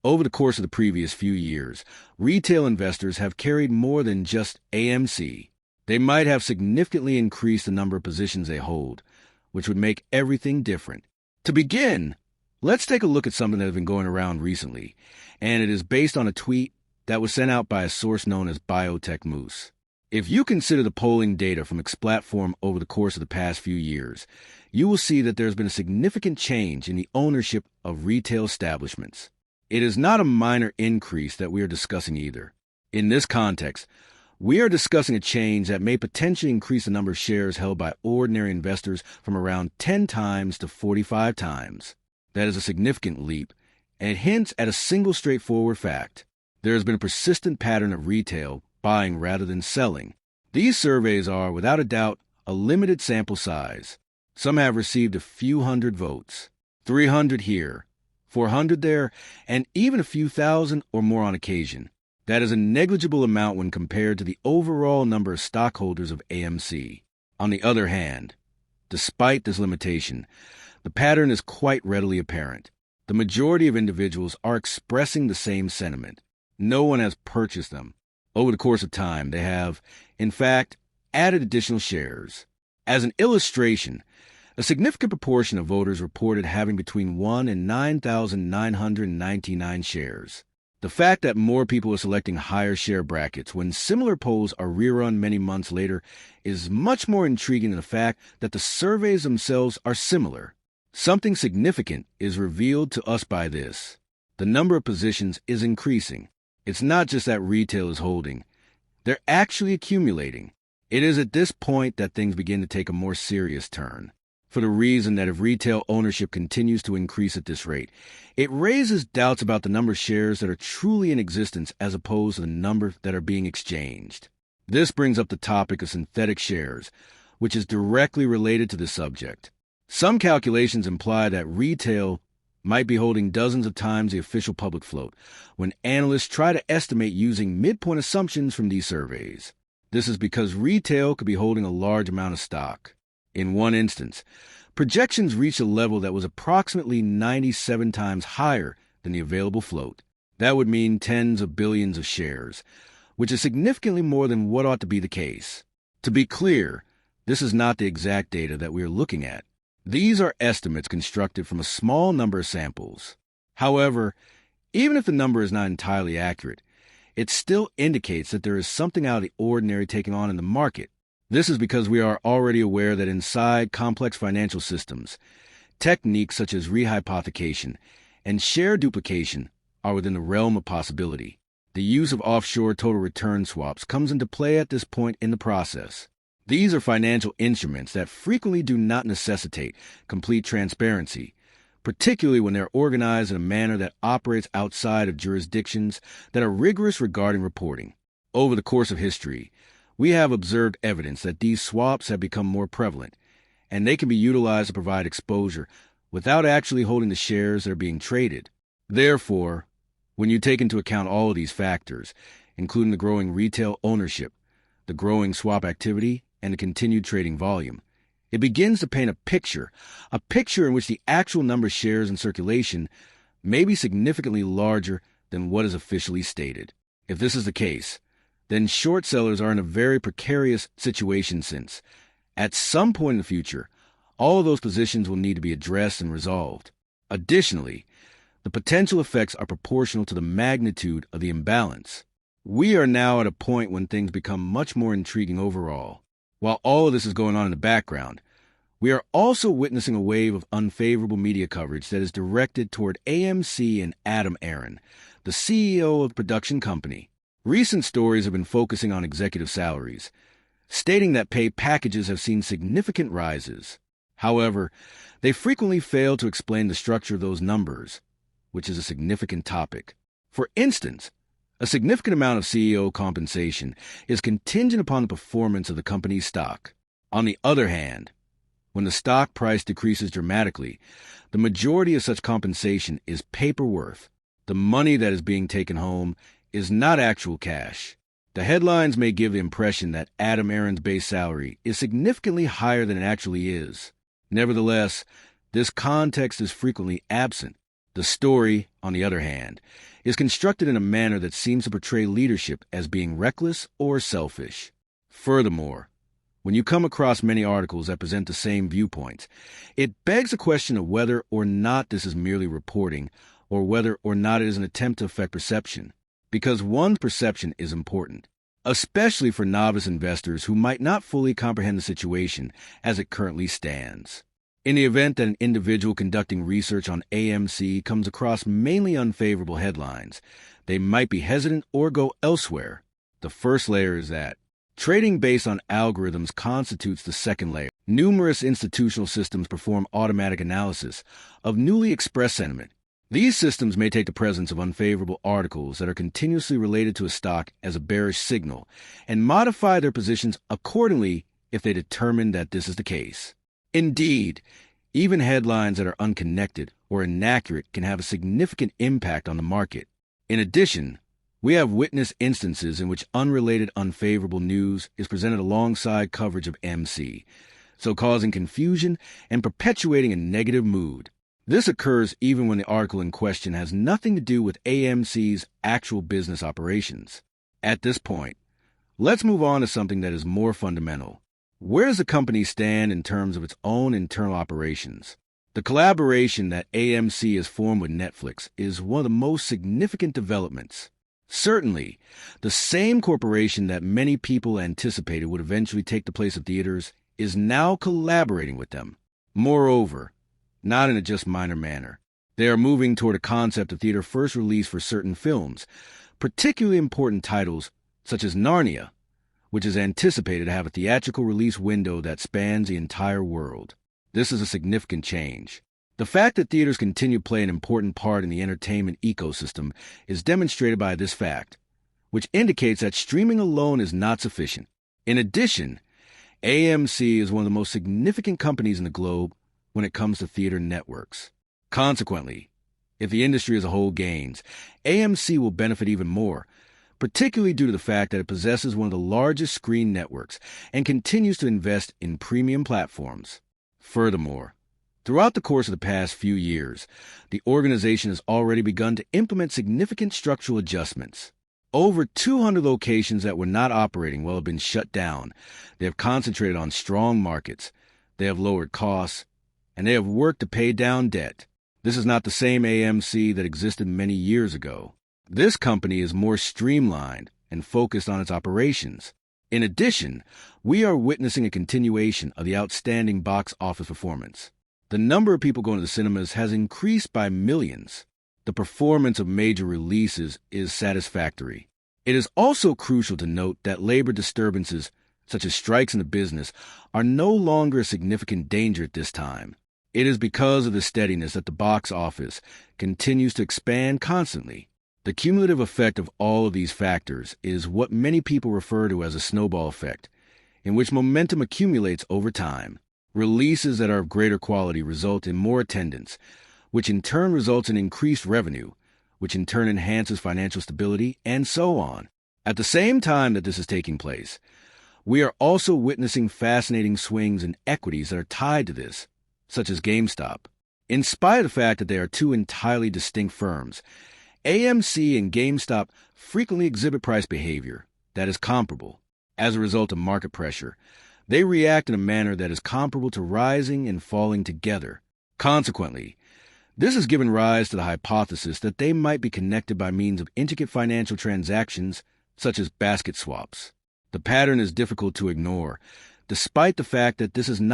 Over the course of the previous few years, retail investors have carried more than just AMC. They might have significantly increased the number of positions they hold, which would make everything different. To begin, let's take a look at something that has been going around recently, and it is based on a tweet that was sent out by a source known as Biotech Moose. If you consider the polling data from its platform over the course of the past few years, you will see that there has been a significant change in the ownership of retail establishments. It is not a minor increase that we are discussing either. In this context, we are discussing a change that may potentially increase the number of shares held by ordinary investors from around 10 times to 45 times. That is a significant leap, and it hints at a single straightforward fact. There has been a persistent pattern of retail buying rather than selling. These surveys are, without a doubt, a limited sample size. Some have received a few hundred votes, 300 here, 400 there, and even a few thousand or more on occasion. That is a negligible amount when compared to the overall number of stockholders of AMC. On the other hand, despite this limitation, the pattern is quite readily apparent. The majority of individuals are expressing the same sentiment. No one has purchased them. Over the course of time, they have, in fact, added additional shares. As an illustration, a significant proportion of voters reported having between 1 and 9,999 shares. The fact that more people are selecting higher share brackets when similar polls are rerun many months later is much more intriguing than the fact that the surveys themselves are similar. Something significant is revealed to us by this. The number of positions is increasing. It's not just that retail is holding. They're actually accumulating. It is at this point that things begin to take a more serious turn. For the reason that if retail ownership continues to increase at this rate, it raises doubts about the number of shares that are truly in existence as opposed to the number that are being exchanged. This brings up the topic of synthetic shares, which is directly related to this subject. Some calculations imply that retail might be holding dozens of times the official public float when analysts try to estimate using midpoint assumptions from these surveys. This is because retail could be holding a large amount of stock. In one instance, projections reached a level that was approximately 97 times higher than the available float. That would mean tens of billions of shares, which is significantly more than what ought to be the case. To be clear, this is not the exact data that we are looking at. These are estimates constructed from a small number of samples. However, even if the number is not entirely accurate, it still indicates that there is something out of the ordinary taking on in the market. This is because we are already aware that inside complex financial systems, techniques such as rehypothecation and share duplication are within the realm of possibility. The use of offshore total return swaps comes into play at this point in the process. These are financial instruments that frequently do not necessitate complete transparency, particularly when they're organized in a manner that operates outside of jurisdictions that are rigorous regarding reporting. Over the course of history, we have observed evidence that these swaps have become more prevalent, and they can be utilized to provide exposure without actually holding the shares that are being traded. Therefore, when you take into account all of these factors, including the growing retail ownership, the growing swap activity, and the continued trading volume, it begins to paint a picture in which the actual number of shares in circulation may be significantly larger than what is officially stated. If this is the case, then short sellers are in a very precarious situation since, at some point in the future, all of those positions will need to be addressed and resolved. Additionally, the potential effects are proportional to the magnitude of the imbalance. We are now at a point when things become much more intriguing overall. While all of this is going on in the background, we are also witnessing a wave of unfavorable media coverage that is directed toward AMC and Adam Aron, the CEO of the production company. Recent stories have been focusing on executive salaries, stating that pay packages have seen significant rises. However, they frequently fail to explain the structure of those numbers, which is a significant topic. For instance, a significant amount of CEO compensation is contingent upon the performance of the company's stock. On the other hand, when the stock price decreases dramatically, the majority of such compensation is paper worth. The money that is being taken home is not actual cash. The headlines may give the impression that Adam Aron's base salary is significantly higher than it actually is. Nevertheless, this context is frequently absent. The story, on the other hand, is constructed in a manner that seems to portray leadership as being reckless or selfish. Furthermore, when you come across many articles that present the same viewpoints, it begs the question of whether or not this is merely reporting or whether or not it is an attempt to affect perception, because one's perception is important, especially for novice investors who might not fully comprehend the situation as it currently stands. In the event that an individual conducting research on AMC comes across mainly unfavorable headlines, they might be hesitant or go elsewhere. The first layer is that trading based on algorithms constitutes the second layer. Numerous institutional systems perform automatic analysis of newly expressed sentiment. These systems may take the presence of unfavorable articles that are continuously related to a stock as a bearish signal and modify their positions accordingly if they determine that this is the case. Indeed, even headlines that are unconnected or inaccurate can have a significant impact on the market. In addition, we have witnessed instances in which unrelated unfavorable news is presented alongside coverage of MC, so causing confusion and perpetuating a negative mood. This occurs even when the article in question has nothing to do with AMC's actual business operations. At this point, let's move on to something that is more fundamental. Where does the company stand in terms of its own internal operations? The collaboration that AMC has formed with Netflix is one of the most significant developments. Certainly, the same corporation that many people anticipated would eventually take the place of theaters is now collaborating with them. Moreover, not in a just minor manner, they are moving toward a concept of theater first release for certain films, particularly important titles such as Narnia, which is anticipated to have a theatrical release window that spans the entire world. This is a significant change. The fact that theaters continue to play an important part in the entertainment ecosystem is demonstrated by this fact, which indicates that streaming alone is not sufficient. In addition, AMC is one of the most significant companies in the globe when it comes to theater networks. Consequently, if the industry as a whole gains, AMC will benefit even more, particularly due to the fact that it possesses one of the largest screen networks and continues to invest in premium platforms. Furthermore, throughout the course of the past few years, the organization has already begun to implement significant structural adjustments. Over 200 locations that were not operating well have been shut down. They have concentrated on strong markets. They have lowered costs, and they have worked to pay down debt. This is not the same AMC that existed many years ago. This company is more streamlined and focused on its operations. In addition, we are witnessing a continuation of the outstanding box office performance. The number of people going to the cinemas has increased by millions. The performance of major releases is satisfactory. It is also crucial to note that labor disturbances, such as strikes in the business, are no longer a significant danger at this time. It is because of the steadiness that the box office continues to expand constantly. The cumulative effect of all of these factors is what many people refer to as a snowball effect, in which momentum accumulates over time. Releases that are of greater quality result in more attendance, which in turn results in increased revenue, which in turn enhances financial stability, and so on. At the same time that this is taking place, we are also witnessing fascinating swings in equities that are tied to this, such as GameStop. In spite of the fact that they are two entirely distinct firms, AMC and GameStop frequently exhibit price behavior that is comparable. As a result of market pressure, they react in a manner that is comparable to rising and falling together. Consequently, this has given rise to the hypothesis that they might be connected by means of intricate financial transactions such as basket swaps. The pattern is difficult to ignore, despite the fact that this is not